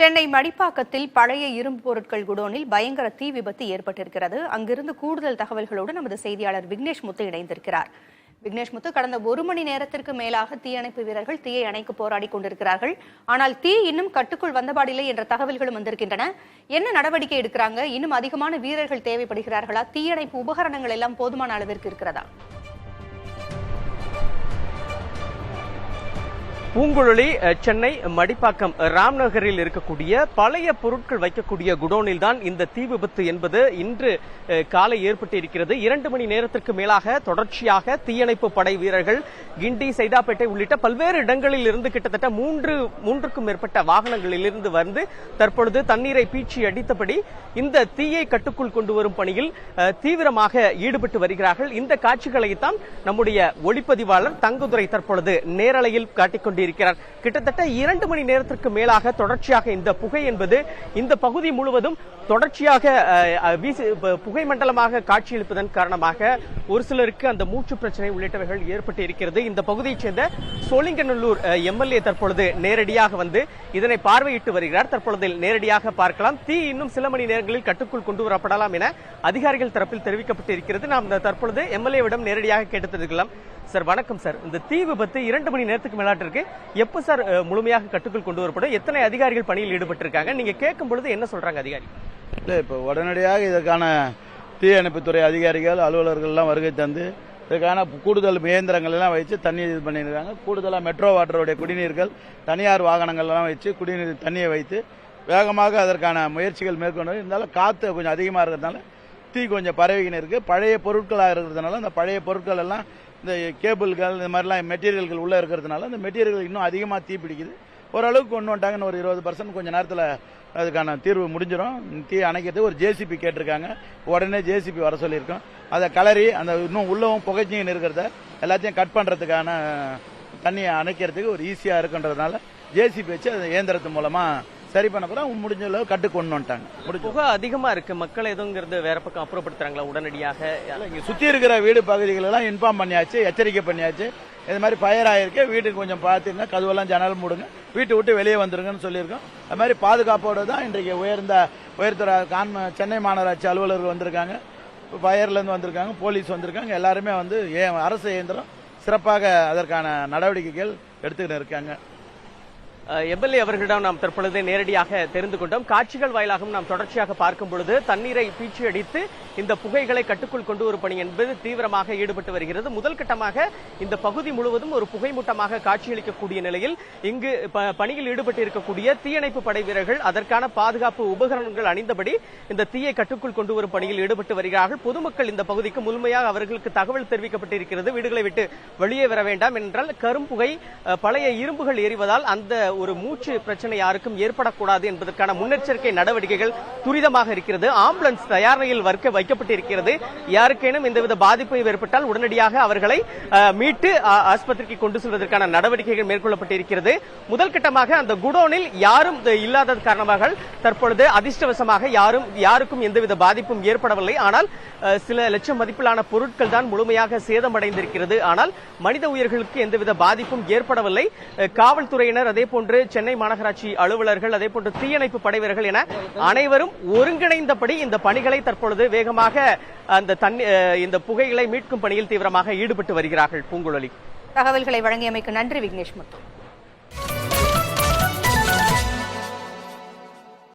சென்னை மடிப்பாக்கத்தில் பழைய இரும்பு பொருட்கள் குடோனில் பயங்கர தீ விபத்து ஏற்பட்டிருக்கிறது. அங்கிருந்து கூடுதல் தகவல்களோடு நமது செய்தியாளர் விக்னேஷ் முத்து இணைந்திருக்கிறார். விக்னேஷ் முத்து, கடந்த 1 மணி நேரத்திற்கு மேலாக தீயணைப்பு வீரர்கள் தீயை அணைக்க போராடி கொண்டிருக்கிறார்கள். ஆனால் தீ இன்னும் கட்டுக்குள் வந்தபாடில்லை என்ற தகவல்களும் வந்திருக்கின்றன. என்ன நடவடிக்கை எடுக்கிறாங்க? இன்னும் அதிகமான வீரர்கள் தேவைப்படுகிறார்களா? தீயணைப்பு உபகரணங்கள் எல்லாம் போதுமான அளவிற்கு இருக்கிறதா? பூங்குழலி, சென்னை மடிப்பாக்கம் ராம்நகரில் இருக்கக்கூடிய பழைய பொருட்கள் வைக்கக்கூடிய குடோனில் தான் இந்த தீ விபத்து என்பது இன்று காலை ஏற்பட்டிருக்கிறது. 2 மணி நேரத்திற்கு மேலாக தொடர்ச்சியாக தீயணைப்பு படை வீரர்கள் கிண்டி, சைதாப்பேட்டை உள்ளிட்ட பல்வேறு இடங்களில் இருந்து கிட்டத்தட்ட மூன்றுக்கும் மேற்பட்ட வாகனங்களில் இருந்து வந்து தற்பொழுது தண்ணீரை பீச்சி அடித்தபடி இந்த தீயை கட்டுக்குள் கொண்டு வரும் பணியில் தீவிரமாக ஈடுபட்டு வருகிறார்கள். இந்த காட்சிகளைத்தான் நம்முடைய ஒளிப்பதிவாளர் தங்கதுரை தற்பொழுது நேரலையில் காட்டிக்கொண்டு இருக்கிறார். கிட்டத்தட்ட 2 மணி நேரத்திற்கு மேலாக தொடர்ச்சியாக இந்த புகை என்பது இந்த பகுதி முழுவதும் தொடர்ச்சியாக புகை மண்டலமாக காட்சியளிப்பதன் காரணமாக ஒரு சிலருக்கு அந்த மூச்சு பிரச்சனை உள்ளிட்டவைகள் ஏற்பட்டு இருக்கிறது. இந்த பகுதியைச் சேர்ந்த சோழிங்கநல்லூர் எம்எல்ஏ தற்பொழுது நேரடியாக வந்து இதனை பார்வையிட்டு வருகிறார். தற்பொழுது நேரடியாக பார்க்கலாம். தீ இன்னும் சில மணி நேரங்களில் கட்டுக்குள் கொண்டு வரப்படலாம் என அதிகாரிகள் தரப்பில் தெரிவிக்கப்பட்டு இருக்கிறது. நாம் தற்பொழுது எம்எல்ஏவிடம் நேரடியாக கேட்டு தெரிவிக்கலாம். சார், வணக்கம் சார். இந்த தீ விபத்து 2 மணி நேரத்துக்கு மேலாட்டு இருக்கு. எப்ப சார் முழுமையாக கட்டுக்குள் கொண்டு வரப்படும்? எத்தனை அதிகாரிகள் பணியில் ஈடுபட்டிருக்காங்க? நீங்க கேட்கும் பொழுது என்ன சொல்றாங்க அதிகாரி? இல்ல, இப்ப உடனடியாக இதற்கான தீயணைப்புத்துறை அதிகாரிகள், அலுவலர்கள் எல்லாம் வருகை தந்து இதற்கான கூடுதல் இயந்திரங்கள் எல்லாம் வச்சு தண்ணீர் இது பண்ணியிருக்காங்க. கூடுதலா மெட்ரோ வாட்டருடைய குடிநீர்கள், தனியார் வாகனங்கள் எல்லாம் வச்சு குடிநீர் தண்ணியை வைத்து வேகமாக அதற்கான முயற்சிகள் மேற்கொண்டு. இருந்தாலும் காத்து கொஞ்சம் அதிகமாக இருக்கிறதுனால தீ கொஞ்சம் பரவிக்கின்னு இருக்கு. பழைய பொருட்களாக இருக்கிறதுனால அந்த பழைய பொருட்கள் எல்லாம், இந்த கேபிள்கள், இந்த மாதிரிலாம் மெட்டீரியல்கள் உள்ள இருக்கிறதுனால அந்த மெட்டீரியல் இன்னும் அதிகமாக தீ பிடிக்குது. ஓரளவுக்கு கொண்டு வந்துட்டாங்கன்னு ஒரு 20% கொஞ்ச நேரத்தில் அதுக்கான தீர்வு முடிஞ்சிடும். தீ அணைக்கிறது ஒரு ஜேசிபி கேட்டிருக்காங்க. உடனே ஜேசிபி வர சொல்லியிருக்கோம். அதை கலரி அந்த இன்னும் உள்ளவும் புகைச்சின்னு இருக்கிறத எல்லாத்தையும் கட் பண்ணுறதுக்கான தண்ணியை அணைக்கிறதுக்கு ஒரு ஈஸியாக இருக்குன்றதுனால ஜேசிபி வச்சு அந்த இயந்திரத்து மூலமாக சரி பண்ண போறோம். முடிஞ்ச அளவு கட்டு கொண்டு வந்துட்டாங்க. புகை அதிகமா இருக்கு. மக்கள் எதுங்கிறது வேற பக்கம் அப்புறப்படுத்துறாங்களா உடனடியாக? சுத்தி இருக்கிற வீடு பகுதிகள் எல்லாம் இன்ஃபார்ம் பண்ணியாச்சு, எச்சரிக்கை பண்ணியாச்சு. இது மாதிரி ஃபயர் ஆயிருக்கு, வீட்டுக்கு கொஞ்சம் பார்த்துங்க, கதவெல்லாம் ஜன்னல் மூடுங்க, வீட்டை விட்டு வெளியே வந்துருங்கன்னு சொல்லியிருக்கோம். அது மாதிரி பாதுகாப்போடு தான் இன்றைக்கு உயர்தர சென்னை மாநகராட்சி அலுவலர்கள் வந்திருக்காங்க, ஃபயர்லேருந்து வந்திருக்காங்க, போலீஸ் வந்திருக்காங்க. எல்லாருமே வந்து அரசு இயந்திரம் சிறப்பாக அதற்கான நடவடிக்கைகள் எடுத்துக்கிட்டு இருக்காங்க. எம்எல்ஏ அவர்களிடம் நாம் தற்பொழுது நேரடியாக தெரிந்து கொண்டோம். காட்சிகள் வாயிலாகவும் நாம் தொடர்ச்சியாக பார்க்கும் பொழுது தண்ணீரை பீச்சி அடித்து இந்த புகைகளை கட்டுக்குள் கொண்டு வரும் பணி என்பது தீவிரமாக ஈடுபட்டு வருகிறது. முதல் கட்டமாக இந்த பகுதி முழுவதும் ஒரு புகைமூட்டமாக காட்சியளிக்கக்கூடிய நிலையில் இங்கு பணியில் ஈடுபட்டு இருக்கக்கூடிய தீயணைப்பு படை வீரர்கள் அதற்கான பாதுகாப்பு உபகரணங்கள் அணிந்தபடி இந்த தீயை கட்டுக்குள் கொண்டு வரும் பணியில் ஈடுபட்டு வருகிறார்கள். பொதுமக்கள் இந்த பகுதிக்கு முழுமையாக அவர்களுக்கு தகவல் தெரிவிக்கப்பட்டிருக்கிறது. வீடுகளை விட்டு வெளியே வர வேண்டாம் என்றால் கரும்புகை, பழைய இரும்புகள் எரிவதால் அந்த ஒரு மூச்சு பிரச்சனை யாருக்கும் ஏற்படக்கூடாது என்பதற்கான முன்னெச்சரிக்கை நடவடிக்கைகள் துரிதமாக இருக்கிறது. ஆம்புலன்ஸ் தயார் நிலையில் வைக்கப்பட்டிருக்கிறது. யாருக்கேனும் எந்தவித பாதிப்பு ஏற்பட்டால் உடனடியாக அவர்களை மீட்டு ஆஸ்பத்திரிக்கு கொண்டு செல்வதற்கான நடவடிக்கைகள் மேற்கொள்ளப்பட்டிருக்கிறது. முதல் கட்டமாக அந்த குடோனில் யாரும் இல்லாத காரணமாக தற்பொழுது அதிர்ஷ்டவசமாக யாருக்கும் எந்தவித பாதிப்பும் ஏற்படவில்லை. ஆனால் சில லட்சம் மதிப்பிலான பொருட்கள் தான் முழுமையாக சேதமடைந்திருக்கிறது. ஆனால் மனித உயிர்களுக்கு எந்தவித பாதிப்பும் ஏற்படவில்லை. காவல்துறையினர், அதே போன்று சென்னை மாநகராட்சி அலுவலர்கள், அதே போன்று தீயணைப்பு படைவீரர்கள் என அனைவரும் ஒருங்கிணைந்தபடி இந்த பணிகளை தற்பொழுது வேகமாக இந்த புகைகளை மீட்கும் பணியில் தீவிரமாக ஈடுபட்டு வருகிறார்கள். பூங்குழலி, தகவல்களை வழங்கியமைக்கு நன்றி விக்னேஷ் முத்து.